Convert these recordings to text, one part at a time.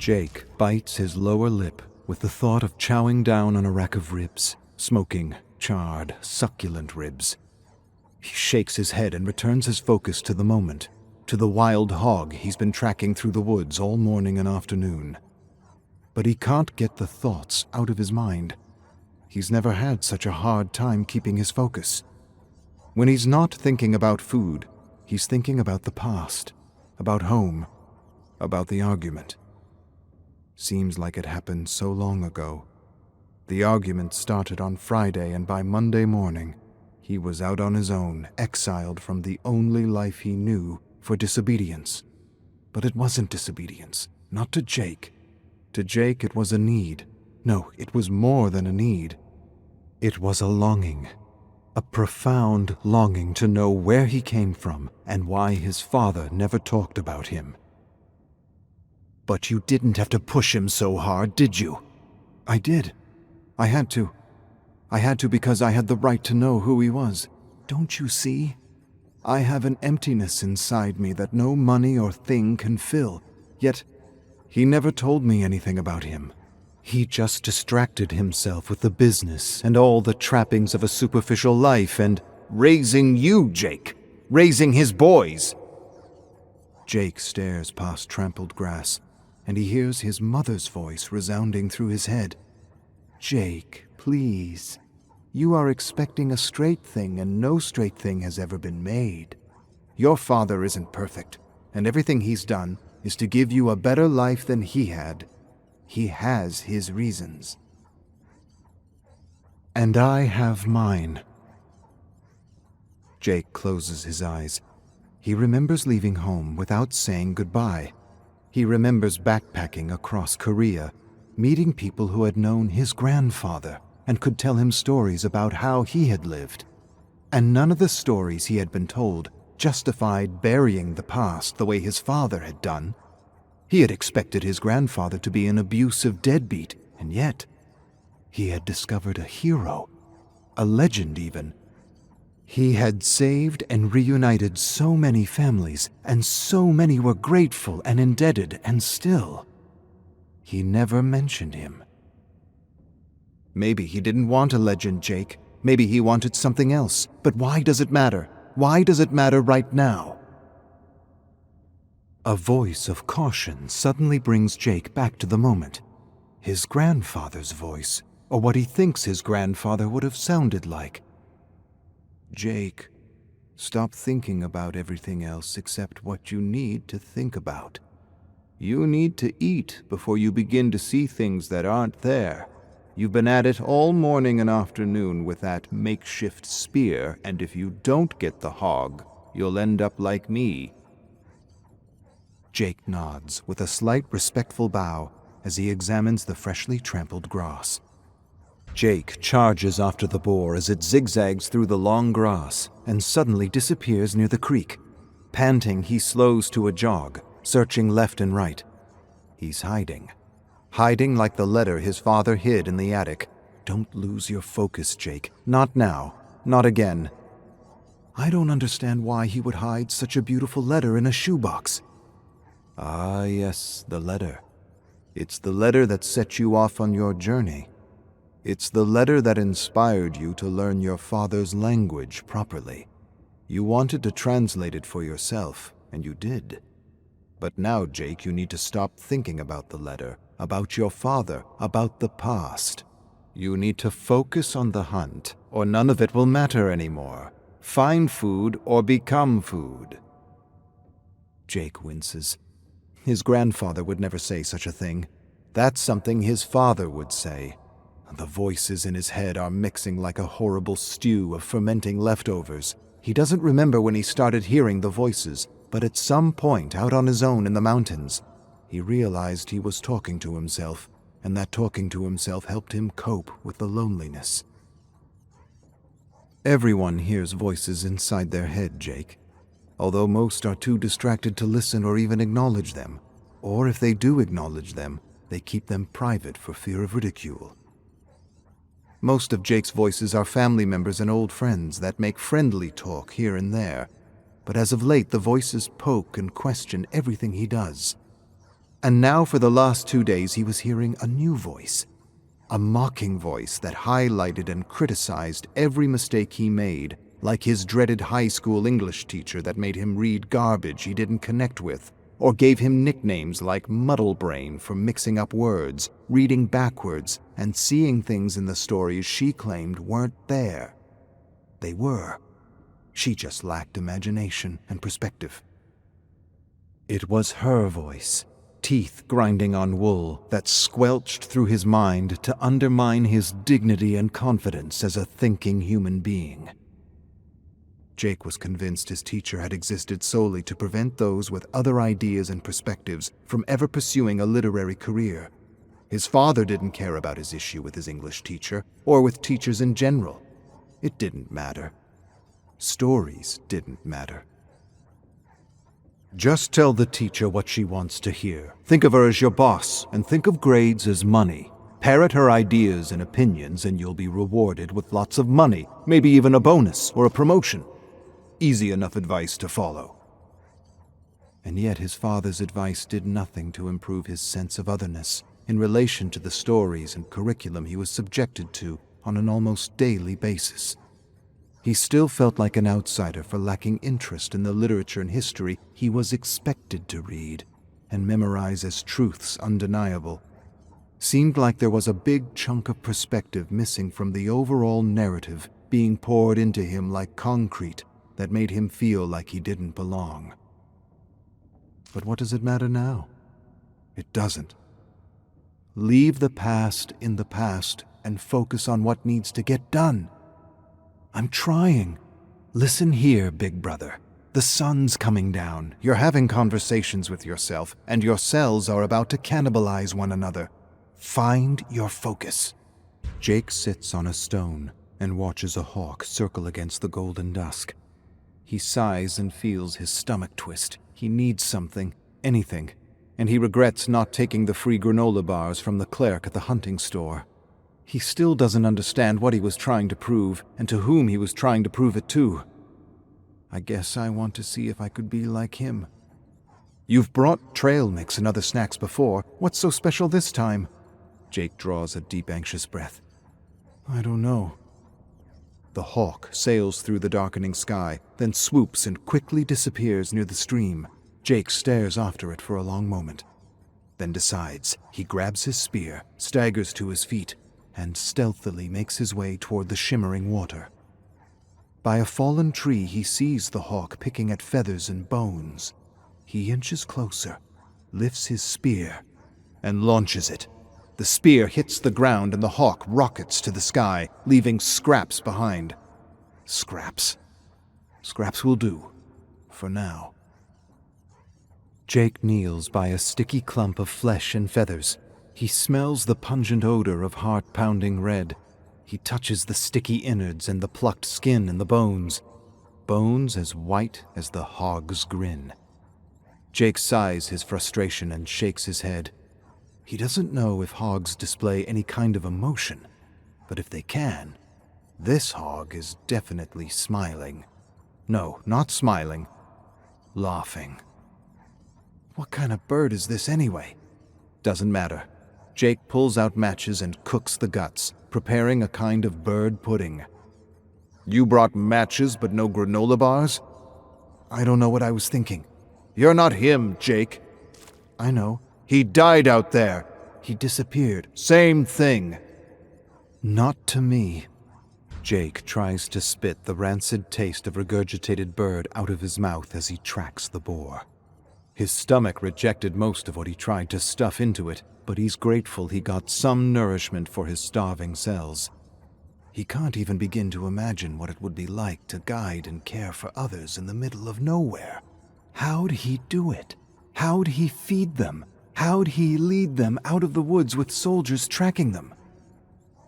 Jake bites his lower lip with the thought of chowing down on a rack of ribs, smoking, charred, succulent ribs. He shakes his head and returns his focus to the moment, to the wild hog he's been tracking through the woods all morning and afternoon. But he can't get the thoughts out of his mind. He's never had such a hard time keeping his focus. When he's not thinking about food, he's thinking about the past, about home, about the argument. Seems like it happened so long ago. The argument started on Friday, and by Monday morning, he was out on his own, exiled from the only life he knew, for disobedience. But it wasn't disobedience, not to Jake. To Jake it was a need. No, it was more than a need. It was a longing. A profound longing to know where he came from and why his father never talked about him. "But you didn't have to push him so hard, did you?" "I did. I had to. I had to because I had the right to know who he was. Don't you see? I have an emptiness inside me that no money or thing can fill. Yet, he never told me anything about him. He just distracted himself with the business and all the trappings of a superficial life and raising you, Jake. Raising his boys." Jake stares past trampled grass, and he hears his mother's voice resounding through his head. "Jake, please. You are expecting a straight thing, and no straight thing has ever been made. Your father isn't perfect, and everything he's done is to give you a better life than he had. He has his reasons. And I have mine." Jake closes his eyes. He remembers leaving home without saying goodbye. He remembers backpacking across Korea, meeting people who had known his grandfather and could tell him stories about how he had lived. And none of the stories he had been told justified burying the past the way his father had done. He had expected his grandfather to be an abusive deadbeat, and yet he had discovered a hero, a legend even. He had saved and reunited so many families, and so many were grateful and indebted, and still, he never mentioned him. Maybe he didn't want a legend, Jake. Maybe he wanted something else. But why does it matter? Why does it matter right now? A voice of caution suddenly brings Jake back to the moment. His grandfather's voice, or what he thinks his grandfather would have sounded like. "Jake, stop thinking about everything else except what you need to think about. You need to eat before you begin to see things that aren't there. You've been at it all morning and afternoon with that makeshift spear, and if you don't get the hog, you'll end up like me." Jake nods with a slight respectful bow as he examines the freshly trampled grass. Jake charges after the boar as it zigzags through the long grass and suddenly disappears near the creek. Panting, he slows to a jog, searching left and right. He's hiding. Hiding like the letter his father hid in the attic. Don't lose your focus, Jake. Not now. Not again. I don't understand why he would hide such a beautiful letter in a shoebox. Ah, yes, the letter. It's the letter that set you off on your journey. It's the letter that inspired you to learn your father's language properly. You wanted to translate it for yourself, and you did. But now, Jake, you need to stop thinking about the letter, about your father, about the past. You need to focus on the hunt, or none of it will matter anymore. Find food or become food. Jake winces. His grandfather would never say such a thing. That's something his father would say. The voices in his head are mixing like a horrible stew of fermenting leftovers. He doesn't remember when he started hearing the voices, but at some point out on his own in the mountains, he realized he was talking to himself, and that talking to himself helped him cope with the loneliness. Everyone hears voices inside their head, Jake, although most are too distracted to listen or even acknowledge them, or if they do acknowledge them, they keep them private for fear of ridicule. Most of Jake's voices are family members and old friends that make friendly talk here and there, but as of late the voices poke and question everything he does. And now for the last 2 days he was hearing a new voice, a mocking voice that highlighted and criticized every mistake he made, like his dreaded high school English teacher that made him read garbage he didn't connect with, or gave him nicknames like Muddle Brain for mixing up words, reading backwards, and seeing things in the stories she claimed weren't there. They were. She just lacked imagination and perspective. It was her voice, teeth grinding on wool, that squelched through his mind to undermine his dignity and confidence as a thinking human being. Jake was convinced his teacher had existed solely to prevent those with other ideas and perspectives from ever pursuing a literary career. His father didn't care about his issue with his English teacher, or with teachers in general. It didn't matter. Stories didn't matter. Just tell the teacher what she wants to hear. Think of her as your boss, and think of grades as money. Parrot her ideas and opinions, and you'll be rewarded with lots of money, maybe even a bonus or a promotion. Easy enough advice to follow. And yet his father's advice did nothing to improve his sense of otherness in relation to the stories and curriculum he was subjected to on an almost daily basis. He still felt like an outsider for lacking interest in the literature and history he was expected to read and memorize as truths undeniable. Seemed like there was a big chunk of perspective missing from the overall narrative being poured into him like concrete that made him feel like he didn't belong. But what does it matter now? It doesn't. Leave the past in the past and focus on what needs to get done. I'm trying. Listen here, big brother. The sun's coming down. You're having conversations with yourself, and your cells are about to cannibalize one another. Find your focus. Jake sits on a stone and watches a hawk circle against the golden dusk. He sighs and feels his stomach twist. He needs something, anything, and he regrets not taking the free granola bars from the clerk at the hunting store. He still doesn't understand what he was trying to prove and to whom he was trying to prove it to. I guess I want to see if I could be like him. You've brought trail mix and other snacks before. What's so special this time? Jake draws a deep, anxious breath. I don't know. The hawk sails through the darkening sky, then swoops and quickly disappears near the stream. Jake stares after it for a long moment, then decides. He grabs his spear, staggers to his feet, and stealthily makes his way toward the shimmering water. By a fallen tree, he sees the hawk picking at feathers and bones. He inches closer, lifts his spear, and launches it. The spear hits the ground and the hawk rockets to the sky, leaving scraps behind. Scraps. Scraps will do. For now. Jake kneels by a sticky clump of flesh and feathers. He smells the pungent odor of heart-pounding red. He touches the sticky innards and the plucked skin and the bones. Bones as white as the hog's grin. Jake sighs his frustration and shakes his head. He doesn't know if hogs display any kind of emotion, but if they can, this hog is definitely smiling. No, not smiling. Laughing. What kind of bird is this anyway? Doesn't matter. Jake pulls out matches and cooks the guts, preparing a kind of bird pudding. You brought matches but no granola bars? I don't know what I was thinking. You're not him, Jake. I know. He died out there. He disappeared. Same thing. Not to me. Jake tries to spit the rancid taste of regurgitated bird out of his mouth as he tracks the boar. His stomach rejected most of what he tried to stuff into it, but he's grateful he got some nourishment for his starving cells. He can't even begin to imagine what it would be like to guide and care for others in the middle of nowhere. How'd he do it? How'd he feed them? How'd he lead them out of the woods with soldiers tracking them?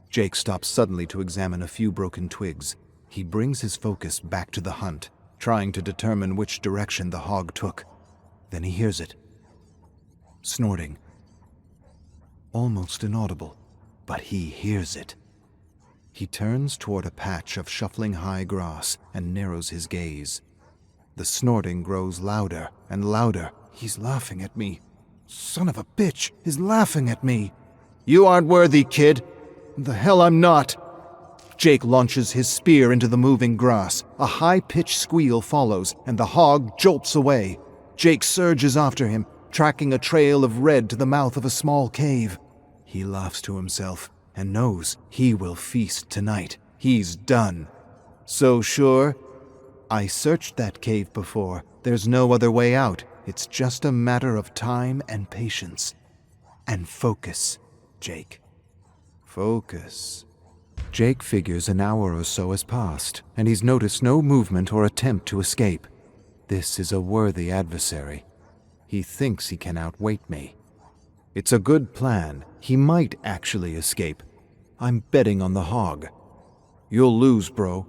Jake stops suddenly to examine a few broken twigs. He brings his focus back to the hunt, trying to determine which direction the hog took. Then he hears it. Snorting. Almost inaudible, but he hears it. He turns toward a patch of shuffling high grass and narrows his gaze. The snorting grows louder and louder. He's laughing at me. Son of a bitch is laughing at me. You aren't worthy, kid. The hell I'm not. Jake launches his spear into the moving grass. A high-pitched squeal follows, and the hog jolts away. Jake surges after him, tracking a trail of red to the mouth of a small cave. He laughs to himself and knows he will feast tonight. He's done. So sure? I searched that cave before. There's no other way out. It's just a matter of time and patience. And focus, Jake. Focus. Jake figures an hour or so has passed, and he's noticed no movement or attempt to escape. This is a worthy adversary. He thinks he can outweight me. It's a good plan. He might actually escape. I'm betting on the hog. You'll lose, bro.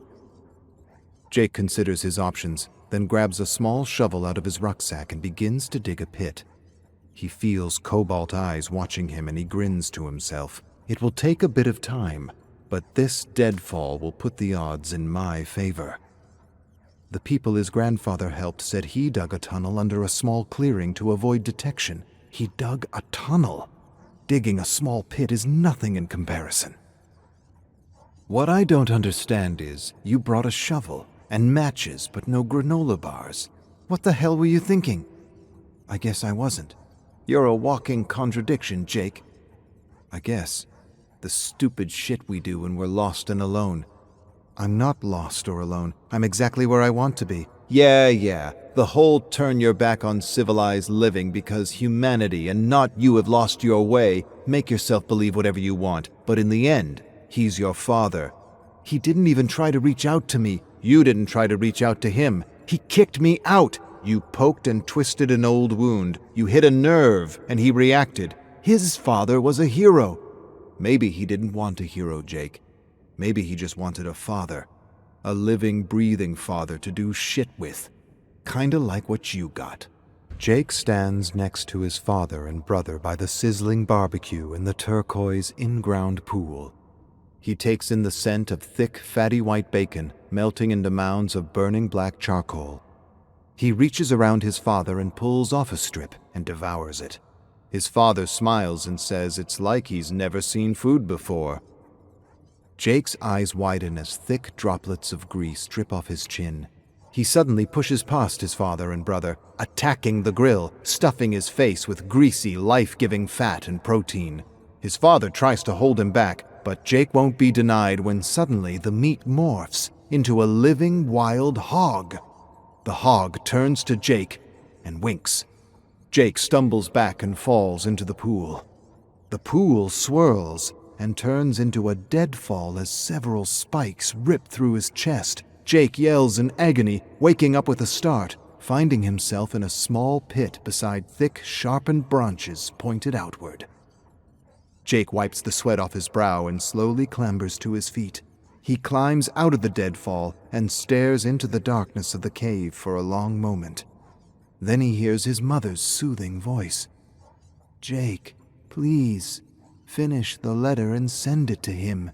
Jake considers his options, then grabs a small shovel out of his rucksack and begins to dig a pit. He feels cobalt eyes watching him and he grins to himself. It will take a bit of time, but this deadfall will put the odds in my favor. The people his grandfather helped said he dug a tunnel under a small clearing to avoid detection. He dug a tunnel. Digging a small pit is nothing in comparison. What I don't understand is, you brought a shovel and matches but no granola bars. What the hell were you thinking? I guess I wasn't. You're a walking contradiction, Jake. I guess. The stupid shit we do when we're lost and alone. I'm not lost or alone. I'm exactly where I want to be. Yeah. The whole turn your back on civilized living because humanity and not you have lost your way. Make yourself believe whatever you want. But in the end, he's your father. He didn't even try to reach out to me. You didn't try to reach out to him. He kicked me out. You poked and twisted an old wound. You hit a nerve, and he reacted. His father was a hero. Maybe he didn't want a hero, Jake. Maybe he just wanted a father. A living, breathing father to do shit with. Kinda like what you got. Jake stands next to his father and brother by the sizzling barbecue in the turquoise in-ground pool. He takes in the scent of thick, fatty white bacon melting into mounds of burning black charcoal. He reaches around his father and pulls off a strip and devours it. His father smiles and says it's like he's never seen food before. Jake's eyes widen as thick droplets of grease drip off his chin. He suddenly pushes past his father and brother, attacking the grill, stuffing his face with greasy, life-giving fat and protein. His father tries to hold him back, but Jake won't be denied when suddenly the meat morphs into a living wild hog. The hog turns to Jake and winks. Jake stumbles back and falls into the pool. The pool swirls and turns into a deadfall as several spikes rip through his chest. Jake yells in agony, waking up with a start, finding himself in a small pit beside thick, sharpened branches pointed outward. Jake wipes the sweat off his brow and slowly clambers to his feet. He climbs out of the deadfall and stares into the darkness of the cave for a long moment. Then he hears his mother's soothing voice. "Jake, please, finish the letter and send it to him."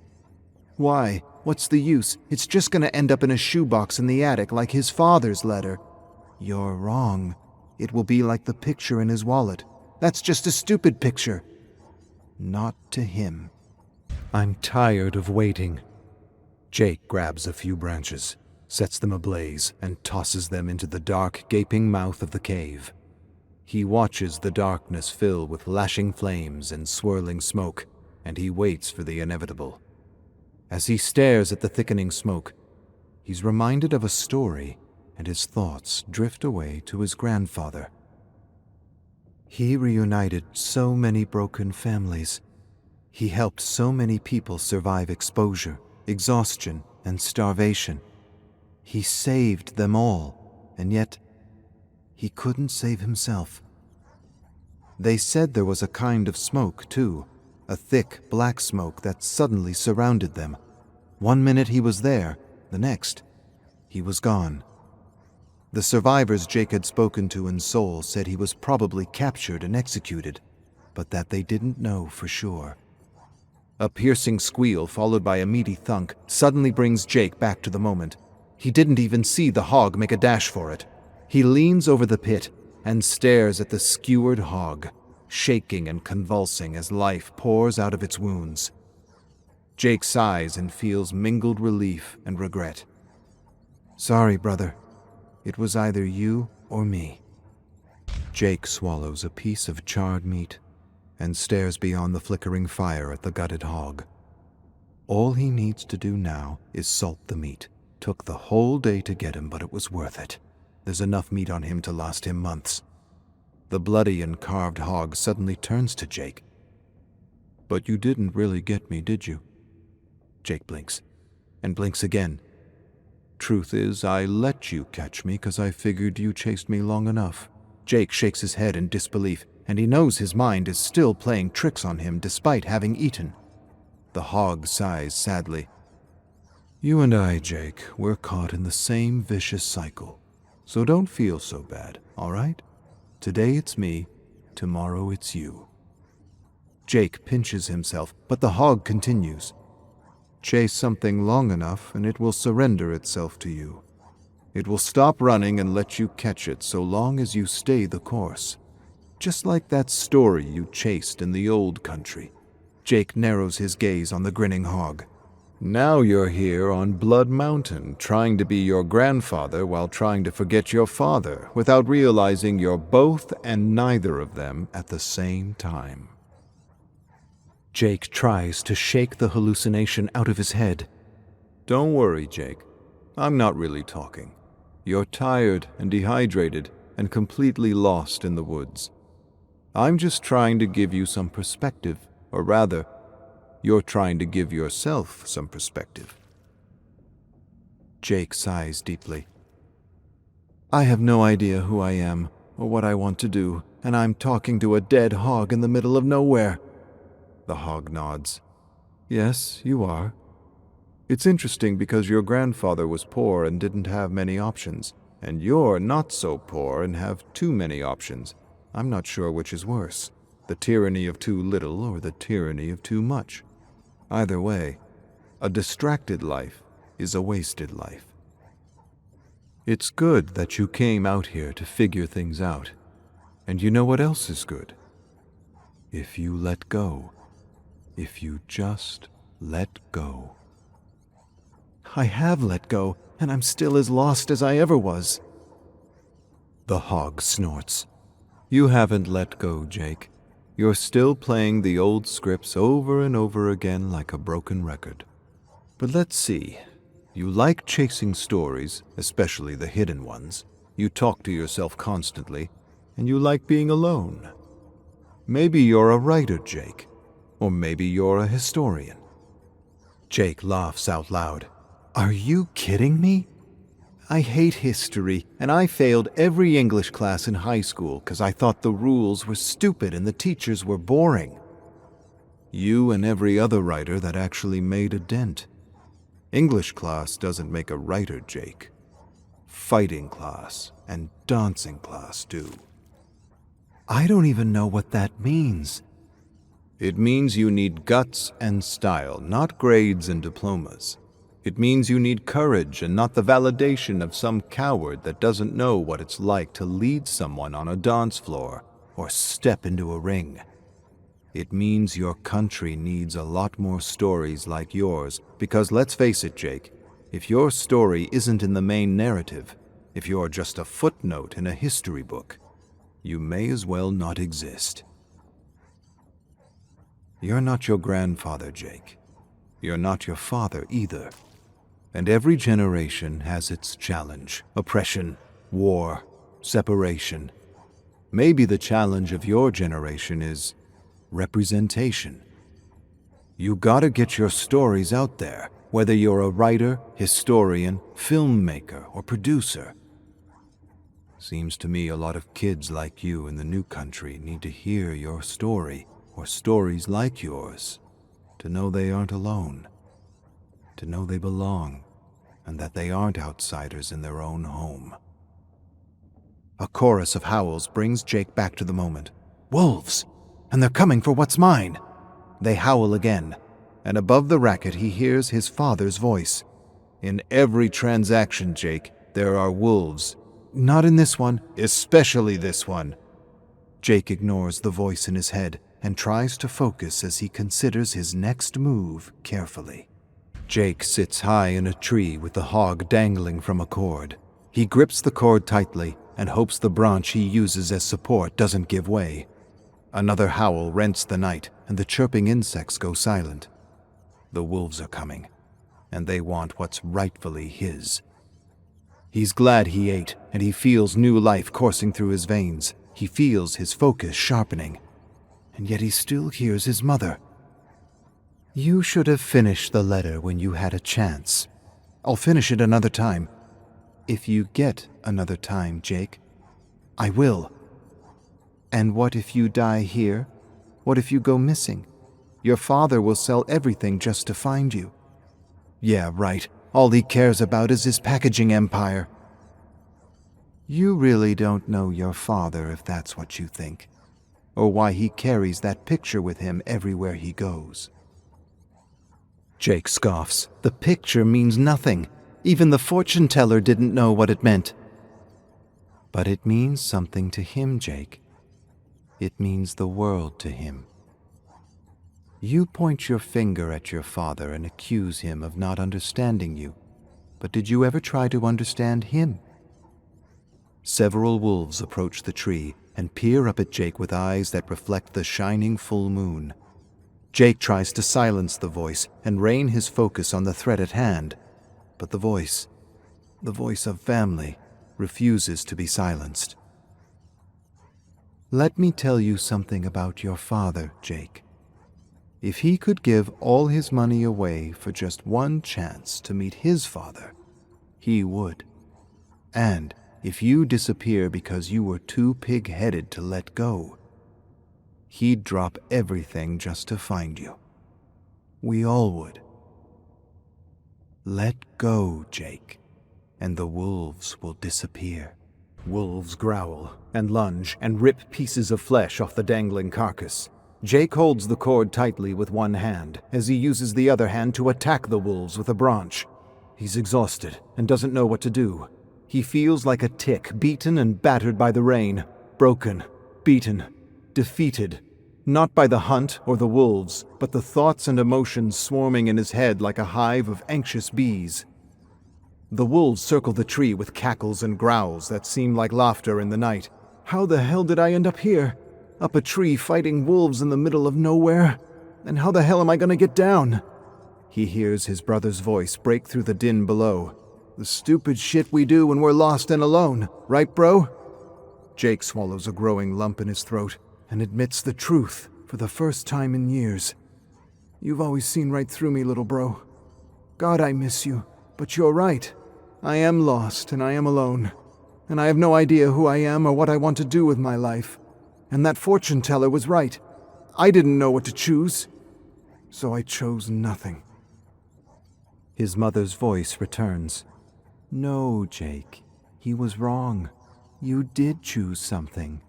"Why? What's the use? It's just gonna end up in a shoebox in the attic like his father's letter." "You're wrong. It will be like the picture in his wallet." "That's just a stupid picture." "Not to him." I'm tired of waiting. Jake grabs a few branches, sets them ablaze, and tosses them into the dark, gaping mouth of the cave. He watches the darkness fill with lashing flames and swirling smoke, and he waits for the inevitable. As he stares at the thickening smoke, he's reminded of a story, and his thoughts drift away to his grandfather. He reunited so many broken families. He helped so many people survive exposure, exhaustion, and starvation. He saved them all, and yet he couldn't save himself. They said there was a kind of smoke, too, a thick black smoke that suddenly surrounded them. One minute he was there, the next, he was gone. The survivors Jake had spoken to in Seoul said he was probably captured and executed, but that they didn't know for sure. A piercing squeal followed by a meaty thunk suddenly brings Jake back to the moment. He didn't even see the hog make a dash for it. He leans over the pit and stares at the skewered hog. shaking and convulsing as life pours out of its wounds. Jake sighs and feels mingled relief and regret. "Sorry, brother. It was either you or me." Jake swallows a piece of charred meat and stares beyond the flickering fire at the gutted hog. All he needs to do now is salt the meat. Took the whole day to get him, but it was worth it. There's enough meat on him to last him months. The bloody and carved hog suddenly turns to Jake. "But you didn't really get me, did you?" Jake blinks, and blinks again. "Truth is, I let you catch me because I figured you chased me long enough." Jake shakes his head in disbelief, and he knows his mind is still playing tricks on him despite having eaten. The hog sighs sadly. "You and I, Jake, we're caught in the same vicious cycle. So don't feel so bad, all right? Today it's me, tomorrow it's you." Jake pinches himself, but the hog continues. "Chase something long enough and it will surrender itself to you. It will stop running and let you catch it so long as you stay the course. Just like that story you chased in the old country." Jake narrows his gaze on the grinning hog. "Now you're here on Blood Mountain, trying to be your grandfather while trying to forget your father, without realizing you're both and neither of them at the same time." Jake tries to shake the hallucination out of his head. "Don't worry, Jake. I'm not really talking. You're tired and dehydrated and completely lost in the woods. I'm just trying to give you some perspective, or rather, you're trying to give yourself some perspective." Jake sighs deeply. "I have no idea who I am or what I want to do, and I'm talking to a dead hog in the middle of nowhere." The hog nods. "Yes, you are. It's interesting because your grandfather was poor and didn't have many options, and you're not so poor and have too many options. I'm not sure which is worse, the tyranny of too little or the tyranny of too much. Either way, a distracted life is a wasted life. It's good that you came out here to figure things out. And you know what else is good? If you let go. If you just let go." "I have let go, and I'm still as lost as I ever was." The hog snorts. "You haven't let go, Jake. You're still playing the old scripts over and over again like a broken record. But let's see. You like chasing stories, especially the hidden ones. You talk to yourself constantly, and you like being alone. Maybe you're a writer, Jake. Or maybe you're a historian." Jake laughs out loud. "Are you kidding me? I hate history, and I failed every English class in high school because I thought the rules were stupid and the teachers were boring. You and every other writer that actually made a dent. English class doesn't make a writer, Jake. Fighting class and dancing class do." "I don't even know what that means." "It means you need guts and style, not grades and diplomas. It means you need courage and not the validation of some coward that doesn't know what it's like to lead someone on a dance floor or step into a ring. It means your country needs a lot more stories like yours because let's face it, Jake, if your story isn't in the main narrative, if you're just a footnote in a history book, you may as well not exist. You're not your grandfather, Jake. You're not your father either. And every generation has its challenge: oppression, war, separation. Maybe the challenge of your generation is representation. You gotta get your stories out there, whether you're a writer, historian, filmmaker, or producer. Seems to me a lot of kids like you in the new country need to hear your story, or stories like yours, to know they aren't alone, to know they belong, and that they aren't outsiders in their own home." A chorus of howls brings Jake back to the moment. "Wolves! And they're coming for what's mine!" They howl again, and above the racket he hears his father's voice. "In every transaction, Jake, there are wolves. Not in this one, especially this one." Jake ignores the voice in his head and tries to focus as he considers his next move carefully. Jake sits high in a tree with the hog dangling from a cord. He grips the cord tightly and hopes the branch he uses as support doesn't give way. Another howl rents the night, and the chirping insects go silent. The wolves are coming, and they want what's rightfully his. He's glad he ate, and he feels new life coursing through his veins. He feels his focus sharpening, and yet he still hears his mother. "You should have finished the letter when you had a chance. I'll finish it another time. If you get another time, Jake, I will." "And what if you die here? What if you go missing? Your father will sell everything just to find you." "Yeah, right. All he cares about is his packaging empire." "You really don't know your father if that's what you think, or why he carries that picture with him everywhere he goes." Jake scoffs. "The picture means nothing. Even the fortune teller didn't know what it meant." "But it means something to him, Jake. It means the world to him. You point your finger at your father and accuse him of not understanding you, but did you ever try to understand him?" Several wolves approach the tree and peer up at Jake with eyes that reflect the shining full moon. Jake tries to silence the voice and rein his focus on the threat at hand, but the voice of family, refuses to be silenced. "Let me tell you something about your father, Jake. If he could give all his money away for just one chance to meet his father, he would. And if you disappear because you were too pig-headed to let go, he'd drop everything just to find you. We all would. Let go, Jake, and the wolves will disappear." Wolves growl and lunge and rip pieces of flesh off the dangling carcass. Jake holds the cord tightly with one hand as he uses the other hand to attack the wolves with a branch. He's exhausted and doesn't know what to do. He feels like a tick, beaten and battered by the rain, broken, beaten, defeated, not by the hunt or the wolves, but the thoughts and emotions swarming in his head like a hive of anxious bees. The wolves circle the tree with cackles and growls that seem like laughter in the night. "How the hell did I end up here? Up a tree fighting wolves in the middle of nowhere? And how the hell am I gonna get down?" He hears his brother's voice break through the din below. "The stupid shit we do when we're lost and alone, right, bro?" Jake swallows a growing lump in his throat and admits the truth for the first time in years. "You've always seen right through me, little bro. God, I miss you, but you're right. I am lost and I am alone, and I have no idea who I am or what I want to do with my life. And that fortune teller was right. I didn't know what to choose, so I chose nothing." His mother's voice returns. "No, Jake, he was wrong. You did choose something."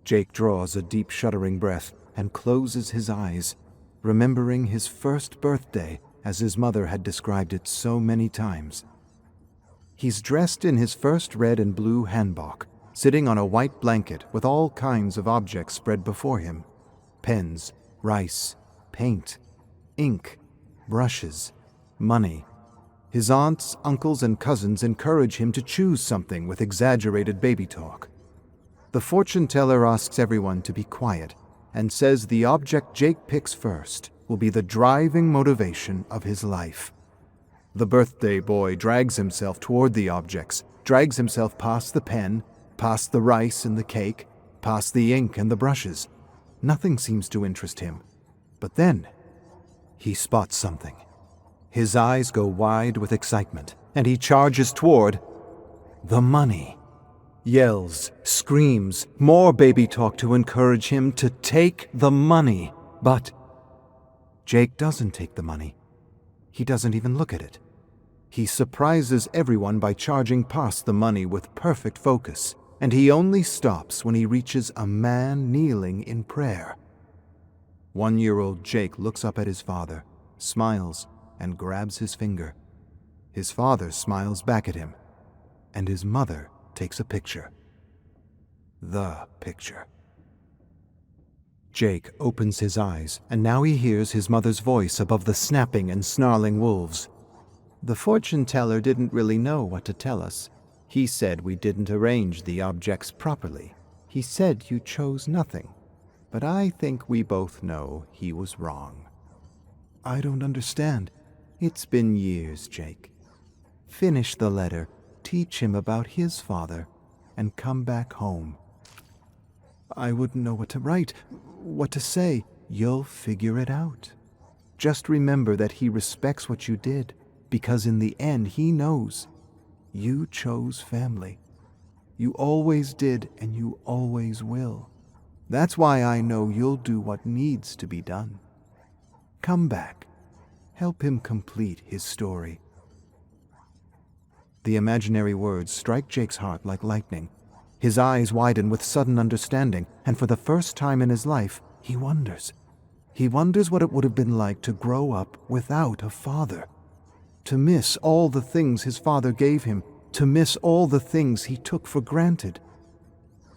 Jake draws a deep shuddering breath and closes his eyes, remembering his first birthday as his mother had described it so many times. He's dressed in his first red and blue hanbok, sitting on a white blanket with all kinds of objects spread before him. Pens, rice, paint, ink, brushes, money. His aunts, uncles, and cousins encourage him to choose something with exaggerated baby talk. The fortune teller asks everyone to be quiet and says the object Jake picks first will be the driving motivation of his life. The birthday boy drags himself toward the objects, drags himself past the pen, past the rice and the cake, past the ink and the brushes. Nothing seems to interest him. But then, he spots something. His eyes go wide with excitement, and he charges toward the money. Yells, screams, more baby talk to encourage him to take the money. But Jake doesn't take the money. He doesn't even look at it. He surprises everyone by charging past the money with perfect focus, and he only stops when he reaches a man kneeling in prayer. 1-year-old Jake looks up at his father, smiles, and grabs his finger. His father smiles back at him, and his mother takes a picture. The picture. Jake opens his eyes, and now he hears his mother's voice above the snapping and snarling wolves. The fortune teller didn't really know what to tell us. He said we didn't arrange the objects properly. He said you chose nothing. But I think we both know he was wrong. I don't understand. It's been years, Jake. Finish the letter, teach him about his father, and come back home. I wouldn't know what to write, what to say. You'll figure it out. Just remember that he respects what you did, because in the end he knows you chose family. You always did, and you always will. That's why I know you'll do what needs to be done. Come back. Help him complete his story. The imaginary words strike Jake's heart like lightning. His eyes widen with sudden understanding, and for the first time in his life, he wonders. He wonders what it would have been like to grow up without a father. To miss all the things his father gave him, to miss all the things he took for granted.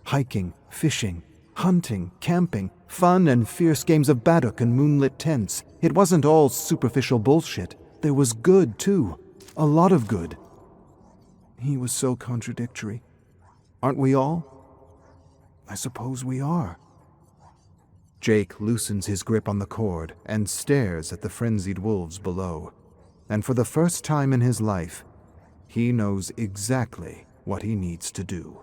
Hiking, fishing, hunting, camping, fun and fierce games of baddock and moonlit tents. It wasn't all superficial bullshit. There was good, too. A lot of good. He was so contradictory. Aren't we all? I suppose we are. Jake loosens his grip on the cord and stares at the frenzied wolves below. And for the first time in his life, he knows exactly what he needs to do.